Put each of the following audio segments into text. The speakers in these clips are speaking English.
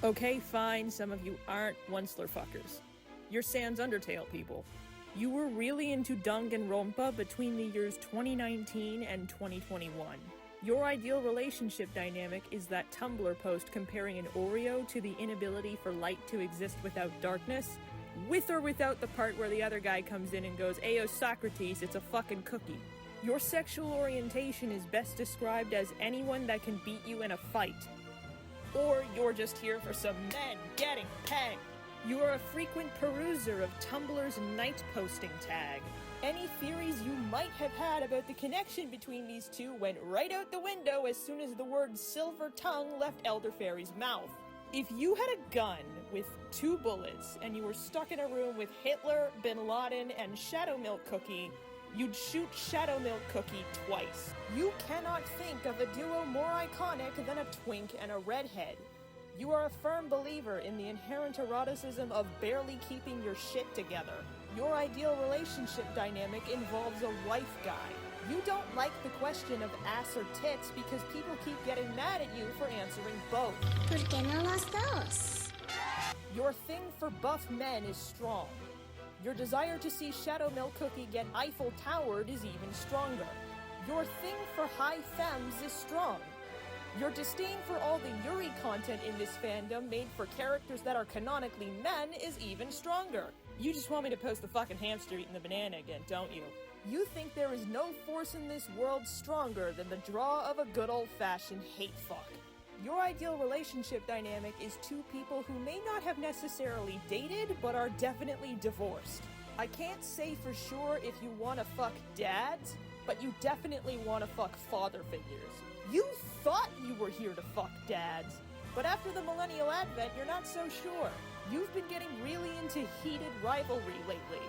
Okay, fine, some of you aren't Onceler fuckers. You're Sans Undertale people. You were really into Danganronpa between the years 2019 and 2021. Your ideal relationship dynamic is that Tumblr post comparing an Oreo to the inability for light to exist without darkness, with or without the part where the other guy comes in and goes, "Ayo Socrates, it's a fucking cookie." Your sexual orientation is best described as anyone that can beat you in a fight. Or you're just here for some men getting pegged. You are a frequent peruser of Tumblr's night posting tag. Any theories you might have had about the connection between these two went right out the window as soon as the word silver tongue left Elderfairy's mouth. If you had a gun with 2 bullets and you were stuck in a room with Hitler, Bin Laden, and Shadow Milk Cookie, you'd shoot Shadow Milk Cookie twice. You cannot think of a duo more iconic than a twink and a redhead. You are a firm believer in the inherent eroticism of barely keeping your shit together. Your ideal relationship dynamic involves a wife guy. You don't like the question of ass or tits because people keep getting mad at you for answering both. ¿Por qué no los dos? Your thing for buff men is strong. Your desire to see Shadow Milk Cookie get Eiffel Towered is even stronger. Your thing for high femmes is strong. Your disdain for all the Yuri content in this fandom made for characters that are canonically men is even stronger. You just want me to post the fucking hamster eating the banana again, don't you? You think there is no force in this world stronger than the draw of a good old-fashioned hate fuck. Your ideal relationship dynamic is 2 people who may not have necessarily dated, but are definitely divorced. I can't say for sure if you want to fuck dads, but you definitely want to fuck father figures. You thought you were here to fuck dads, but after the millennial advent, you're not so sure. You've been getting really into heated rivalry lately.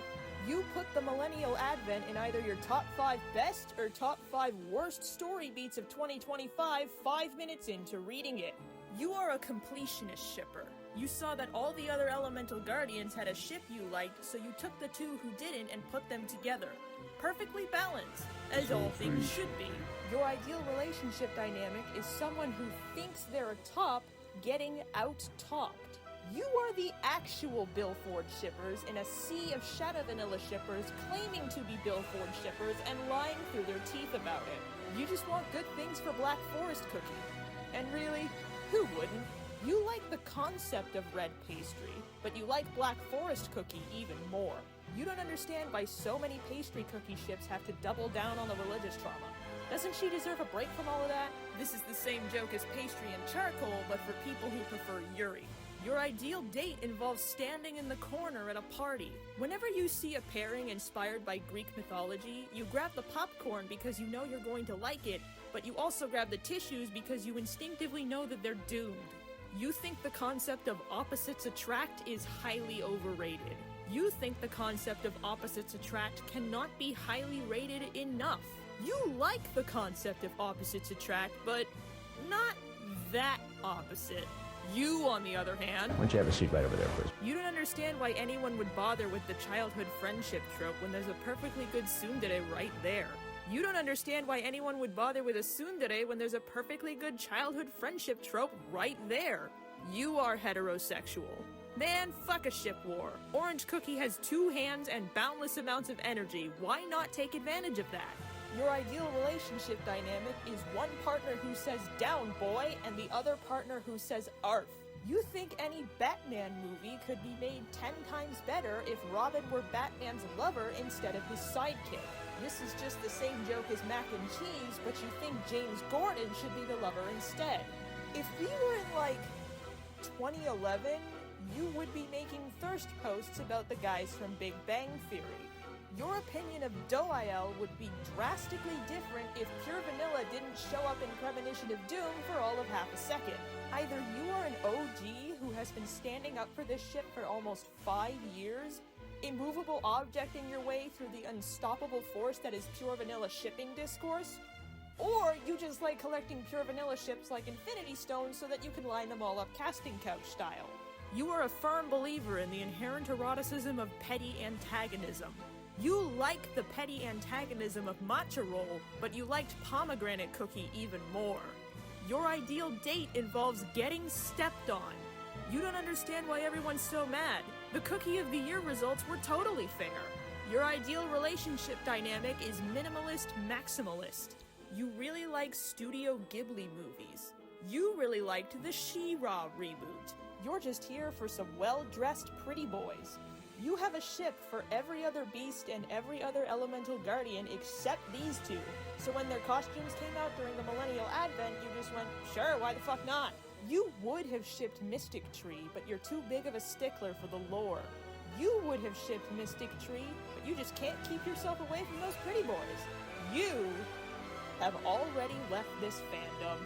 You put the millennial advent in either your top 5 best or top 5 worst story beats of 2025 5 minutes into reading it. You are a completionist shipper. You saw that all the other elemental guardians had a ship you liked, so you took the 2 who didn't and put them together. Perfectly balanced, as all things should be. Your ideal relationship dynamic is someone who thinks they're a top getting out-topped. You are the actual Bill Ford shippers in a sea of Shadow Vanilla shippers claiming to be Bill Ford shippers and lying through their teeth about it. You just want good things for Black Forest Cookie. And really, who wouldn't? You like the concept of red pastry, but you like Black Forest Cookie even more. You don't understand why so many pastry cookie ships have to double down on the religious trauma. Doesn't she deserve a break from all of that? This is the same joke as pastry and charcoal, but for people who prefer Yuri. Your ideal date involves standing in the corner at a party. Whenever you see a pairing inspired by Greek mythology, you grab the popcorn because you know you're going to like it, but you also grab the tissues because you instinctively know that they're doomed. You think the concept of opposites attract is highly overrated. You think the concept of opposites attract cannot be highly rated enough. You like the concept of opposites attract, but not that opposite. You, on the other hand... Why don't you have a seat right over there, please? You don't understand why anyone would bother with the childhood friendship trope when there's a perfectly good tsundere right there. You don't understand why anyone would bother with a tsundere when there's a perfectly good childhood friendship trope right there. You are heterosexual. Man, fuck a ship war. Orange Cookie has 2 hands and boundless amounts of energy. Why not take advantage of that? Your ideal relationship dynamic is one partner who says down boy and the other partner who says arf. You think any Batman movie could be made 10 times better if Robin were Batman's lover instead of his sidekick. This is just the same joke as mac and cheese, but you think James Gordon should be the lover instead. If we were in, like, 2011, you would be making thirst posts about the guys from Big Bang Theory. Your opinion of Doael would be drastically different if Pure Vanilla didn't show up in Premonition of Doom for all of half a second. Either you are an OG who has been standing up for this ship for almost 5 years, immovable objecting your way through the unstoppable force that is Pure Vanilla shipping discourse, or you just like collecting Pure Vanilla ships like Infinity Stones so that you can line them all up casting couch style. You are a firm believer in the inherent eroticism of petty antagonism. You like the petty antagonism of Matcha Roll, but you liked Pomegranate Cookie even more. Your ideal date involves getting stepped on. You don't understand why everyone's so mad. The Cookie of the Year results were totally fair. Your ideal relationship dynamic is minimalist-maximalist. You really like Studio Ghibli movies. You really liked the She-Ra reboot. You're just here for some well-dressed pretty boys. You have a ship for every other beast and every other elemental guardian except these two. So when their costumes came out during the Millennial Advent, you just went, sure, why the fuck not? You would have shipped Mystic Tree, but you're too big of a stickler for the lore. You would have shipped Mystic Tree, but you just can't keep yourself away from those pretty boys. You have already left this fandom.